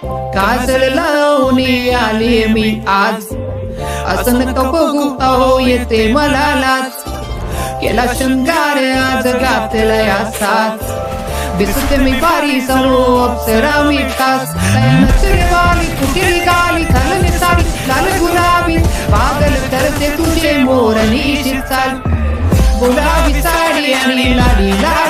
काजळ लावून आली मी आज, असं नको बघू अहो येते मला लाज. केला शृंगार आज घातलाय साज, दिसते मी बारी सरो अप्सरा मी खास. नचरेवाली कुठे गाली घालून साडी लाल गुलाबी, पागल करते तुझे मोरणी चाल. गुलाबी साडी आणि लाली लाल